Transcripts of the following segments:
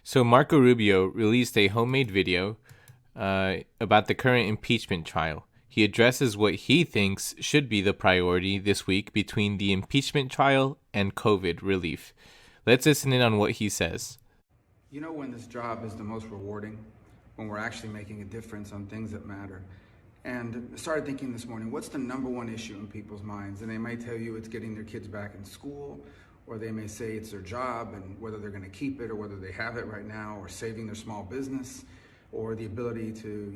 So Marco Rubio released a homemade video about the current impeachment trial. He addresses what he thinks should be the priority this week between the impeachment trial and COVID relief. Let's listen in on what he says. You know when this job is the most rewarding? When we're actually making a difference on things that matter. And I started thinking this morning, what's the number one issue in people's minds? And they may tell you it's getting their kids back in school, or they may say it's their job and whether they're going to keep it or whether they have it right now, or saving their small business, or the ability to,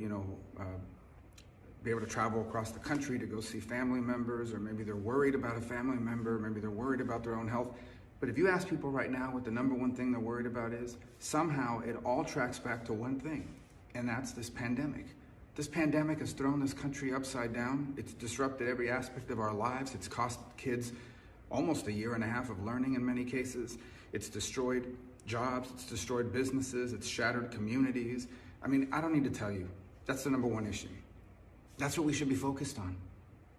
be able to travel across the country to go see family members, or maybe they're worried about a family member, maybe they're worried about their own health. But if you ask people right now what the number one thing they're worried about is, somehow it all tracks back to one thing, and that's this pandemic. This pandemic has thrown this country upside down. It's disrupted every aspect of our lives. It's cost kids almost a year and a half of learning in many cases. It's destroyed jobs, it's destroyed businesses, it's shattered communities. I mean, I don't need to tell you, that's the number one issue. That's what we should be focused on.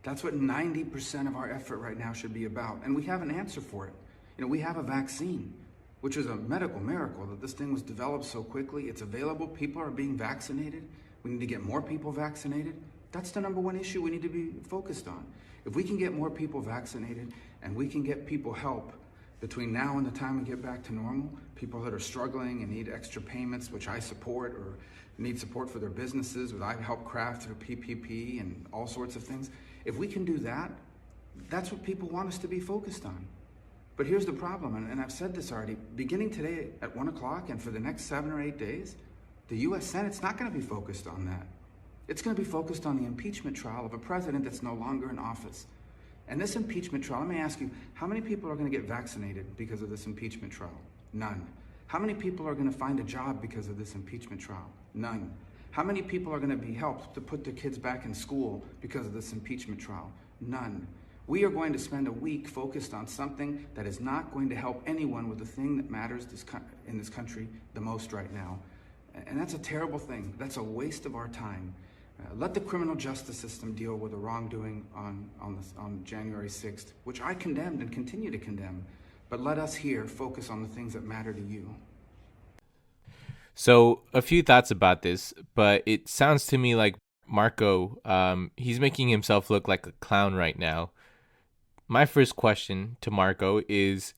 That's what 90% of our effort right now should be about. And we have an answer for it. We have a vaccine, which is a medical miracle that this thing was developed so quickly. It's available. People are being vaccinated. We need to get more people vaccinated. That's the number one issue we need to be focused on. If we can get more people vaccinated and we can get people help between now and the time we get back to normal, people that are struggling and need extra payments, which I support, or need support for their businesses, which I help craft through PPP and all sorts of things. If we can do that, that's what people want us to be focused on. But here's the problem, and I've said this already, beginning today at 1 o'clock and for the next 7 or 8 days, the U.S. Senate's not going to be focused on that. It's going to be focused on the impeachment trial of a president that's no longer in office. And this impeachment trial, let me ask you, how many people are going to get vaccinated because of this impeachment trial? None. How many people are going to find a job because of this impeachment trial? None. How many people are going to be helped to put their kids back in school because of this impeachment trial? None. We are going to spend a week focused on something that is not going to help anyone with the thing that matters in this country the most right now. And that's a terrible thing. That's a waste of our time. Let the criminal justice system deal with the wrongdoing on January 6th, which I condemned and continue to condemn. But let us here focus on the things that matter to you. So a few thoughts about this, but it sounds to me like Marco, he's making himself look like a clown right now. My first question to Marco is,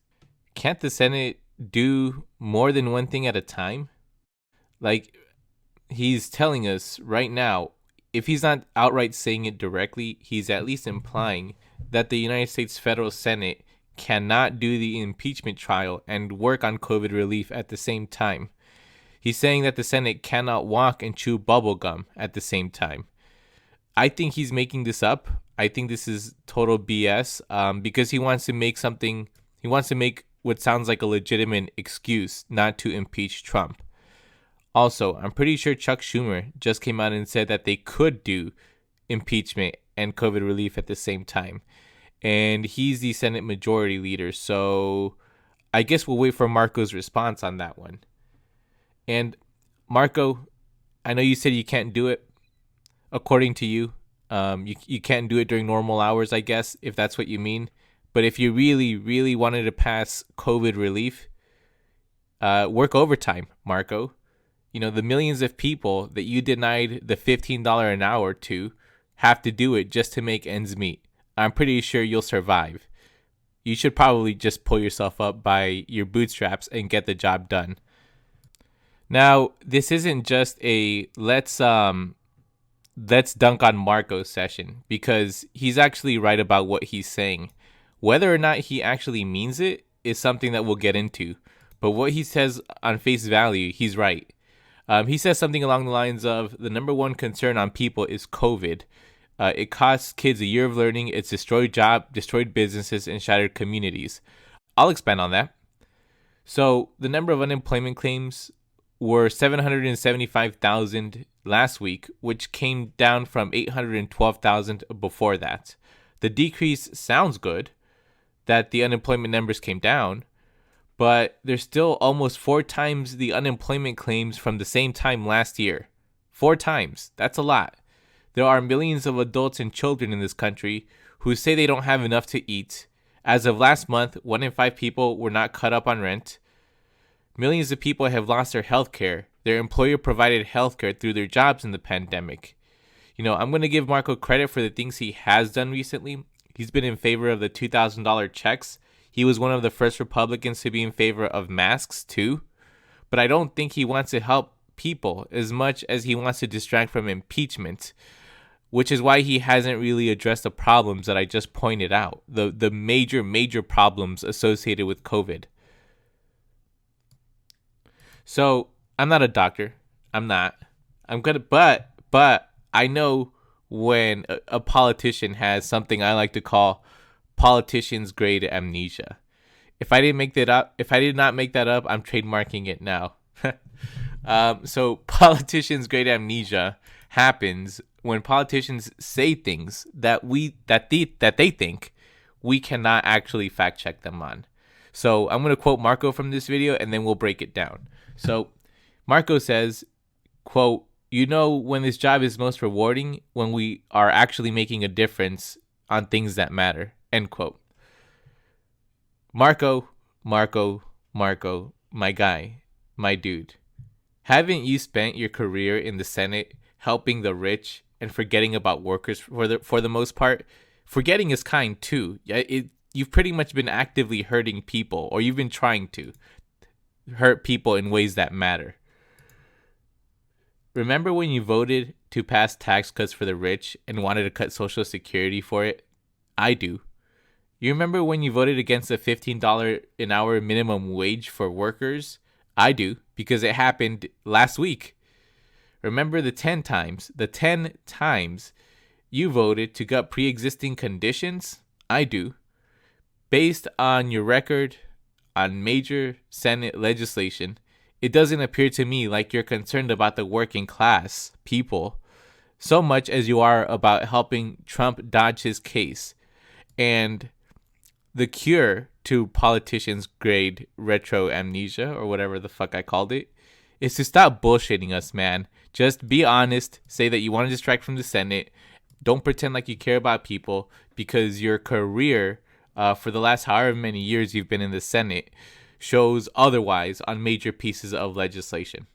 can't the Senate do more than one thing at a time? Like, he's telling us right now, if he's not outright saying it directly, he's at least implying that the United States Federal Senate cannot do the impeachment trial and work on COVID relief at the same time. He's saying that the Senate cannot walk and chew bubble gum at the same time. I think he's making this up. I think this is total BS because he wants to make what sounds like a legitimate excuse not to impeach Trump. Also, I'm pretty sure Chuck Schumer just came out and said that they could do impeachment and COVID relief at the same time. And he's the Senate Majority Leader, so I guess we'll wait for Marco's response on that one. And Marco, I know you said you can't do it. According to you, you can't do it during normal hours, I guess, if that's what you mean. But if you really, really wanted to pass COVID relief, work overtime, Marco. The millions of people that you denied the $15 an hour to have to do it just to make ends meet. I'm pretty sure you'll survive. You should probably just pull yourself up by your bootstraps and get the job done. Now, this isn't just a let's dunk on Marco session, because he's actually right about what he's saying. Whether or not he actually means it is something that we'll get into. But what he says on face value, he's right. He says something along the lines of, the number one concern on people is COVID. It costs kids a year of learning. It's destroyed jobs, destroyed businesses, and shattered communities. I'll expand on that. So the number of unemployment claims were 775,000 last week, which came down from 812,000 before that. The decrease sounds good, that the unemployment numbers came down, but there's still almost 4 times the unemployment claims from the same time last year. 4 times. That's a lot. There are millions of adults and children in this country who say they don't have enough to eat. As of last month, 1 in 5 people were not caught up on rent. Millions of people have lost their health care. Their employer provided health care through their jobs in the pandemic. I'm going to give Marco credit for the things he has done recently. He's been in favor of the $2,000 checks. He was one of the first Republicans to be in favor of masks, too. But I don't think he wants to help people as much as he wants to distract from impeachment, which is why he hasn't really addressed the problems that I just pointed out, the major problems associated with COVID. So I'm not a doctor. I'm not. I'm gonna, but I know when a politician has something I like to call politician's grade amnesia. If I did not make that up, I'm trademarking it now. So politicians' great amnesia happens when politicians say things that they think we cannot actually fact check them on. So I'm going to quote Marco from this video, and then we'll break it down. So Marco says, quote, when this job is most rewarding when we are actually making a difference on things that matter, end quote. Marco, my guy, my dude. Haven't you spent your career in the Senate helping the rich and forgetting about workers for the most part? Forgetting is kind too. You've pretty much been actively hurting people, or you've been trying to hurt people in ways that matter. Remember when you voted to pass tax cuts for the rich and wanted to cut Social Security for it? I do. You remember when you voted against the $15 an hour minimum wage for workers? I do, because it happened last week. Remember the 10 times you voted to gut pre-existing conditions? I do. Based on your record on major Senate legislation, it doesn't appear to me like you're concerned about the working class people so much as you are about helping Trump dodge his case. And the cure to politicians' grade retro amnesia, or whatever the fuck I called it, is to stop bullshitting us, man. Just be honest. Say that you want to distract from the Senate. Don't pretend like you care about people, because your career for the last however many years you've been in the Senate shows otherwise on major pieces of legislation.